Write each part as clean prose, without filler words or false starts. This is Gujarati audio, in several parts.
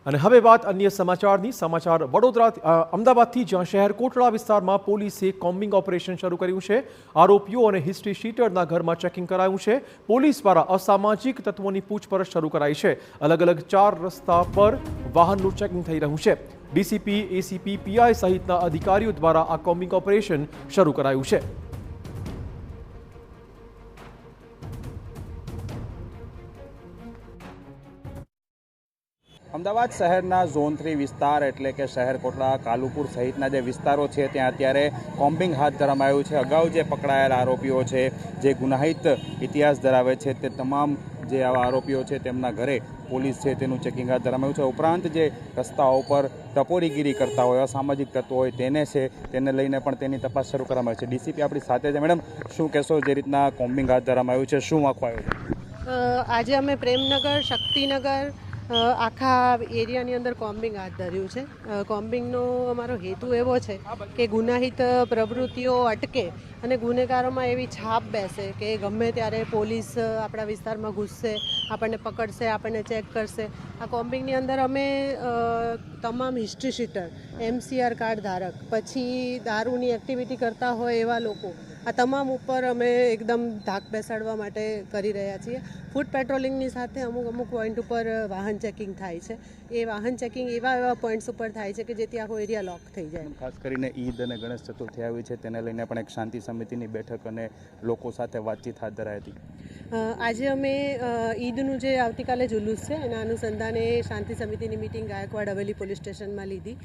અને હવે વાત અન્ય સમાચારની સમાચાર વડોદરા અમદાવાદથી જ્યાં શહેર કોટડા વિસ્તારમાં પોલીસે કોમ્બિંગ ઓપરેશન શરૂ કર્યું છે। આરોપીઓ અને હિસ્ટ્રી શીટરના ઘરમાં ચેકિંગ કરાયું છે। પોલીસ દ્વારા અસામાજિક તત્વોની પૂછપરછ શરૂ કરાઈ છે। અલગ અલગ 4 રસ્તા પર વાહનનું ચેકિંગ થઈ રહ્યું છે। ડીસીપી, એસીપી, પીઆઈ સહિતના અધિકારીઓ દ્વારા આ કોમ્બિંગ ઓપરેશન શરૂ કરાયું છે। અમદાવાદ શહેરના ઝોન 3 વિસ્તાર એટલે કે શહેર કોટડા, કાલુપુર સહિતના જે વિસ્તારો છે ત્યાં અત્યારે કોમ્બિંગ હાથ ધરવામાં આવ્યું છે। અગાઉ જે પકડાયેલા આરોપીઓ છે, જે ગુનાહિત ઇતિહાસ ધરાવે છે, તે તમામ જે આવા આરોપીઓ છે તેમના ઘરે પોલીસ છે તેનું ચેકિંગ હાથ ધરવામાં આવ્યું છે। ઉપરાંત જે રસ્તાઓ પર ટપોરીગીરી કરતા હોય, અસામાજિક તત્વો હોય તેને લઈને પણ તેની તપાસ શરૂ કરવામાં આવી છે। ડીસીપી આપણી સાથે છે। મેડમ, શું કહેશો, જે રીતના કોમ્બિંગ હાથ ધરવામાં આવ્યું છે, શું વાંકવા આવ્યું છે? આજે અમે પ્રેમનગર, શક્તિનગર આખા એરિયાની અંદર કોમ્બિંગ હાથ ધર્યું છે। કોમ્બિંગનો અમારો હેતુ એવો છે કે ગુનાહિત પ્રવૃત્તિઓ અટકે અને ગુનેગારોમાં એવી છાપ બેસે કે ગમે ત્યારે પોલીસ આપણા વિસ્તારમાં ઘૂસશે, આપણને પકડશે, આપણને ચેક કરશે। આ કોમ્બિંગની અંદર અમે તમામ હિસ્ટ્રી શીટર, MCR કાર્ડ ધારક, પછી દારૂની એક્ટિવિટી કરતા હોય એવા લોકો, આ તમામ ઉપર અમે એકદમ ધાક બેસાડવા માટે કરી રહ્યા છીએ। ફૂડ પેટ્રોલિંગની સાથે અમુક પોઈન્ટ ઉપર વાહન ચેકિંગ થાય છે। એ વાહન ચેકિંગ એવા પોઈન્ટ્સ ઉપર થાય છે કે જેથી આખો એરિયા લોક થઈ જાય। ખાસ કરીને ઈદ અને ગણેશ ચતુર્થી આવી છે, તેને લઈને પણ એક શાંતિ સમિતિની બેઠક અને લોકો સાથે વાતચીત હાથ ધરાઈ હતી। આજે અમે ઈદનું જે આવતીકાલે જુલુસ છે એના અનુસંધાને શાંતિ સમિતિની મિટિંગ ગાયકવાડ હવેલી પોલીસ સ્ટેશનમાં લીધી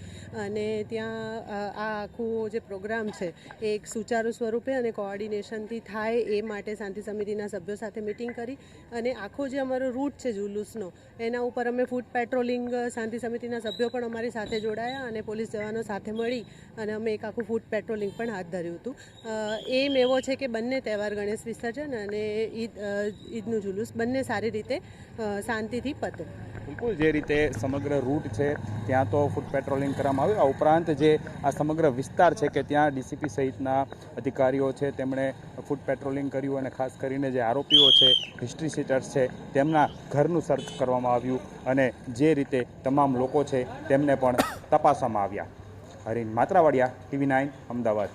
અને ત્યાં આ આખું જે પ્રોગ્રામ છે એ એક સુચારુ સ્વરૂપે અને કોઓર્ડિનેશનથી થાય એ માટે શાંતિ સમિતિના સભ્યો સાથે મિટિંગ કરી અને આખો જે અમારો રૂટ છે જુલુસનો એના ઉપર અમે ફૂડ પેટ્રોલિંગ, શાંતિ સમિતિના સભ્યો પણ અમારી સાથે જોડાયા અને પોલીસ જવાનો સાથે મળી અને અમે એક આખું ફૂડ પેટ્રોલિંગ પણ હાથ ધર્યું હતું। એમ એવો છે કે બંને તહેવાર, ગણેશ વિસર્જન અને ઈદનું જુલુસ બંને સારી રીતે શાંતિથી પતે। બિલકુલ, જે રીતે સમગ્ર રૂટ છે ત્યાં તો ફૂડ પેટ્રોલિંગ કરવામાં આવ્યું। આ ઉપરાંત જે આ સમગ્ર વિસ્તાર છે કે ત્યાં ડીસીપી સહિતના અધિકારીઓ છે તેમણે ફૂડ પેટ્રોલિંગ કર્યું અને ખાસ કરીને જે આરોપીઓ છે, હિસ્ટ્રી શીટર્સ છે, તેમના ઘરનું સર્ચ કરવામાં આવ્યું અને જે રીતે તમામ લોકો છે તેમને પણ તપાસવામાં આવ્યા। હરીન માત્રાવાડિયા, TV9 અમદાવાદ।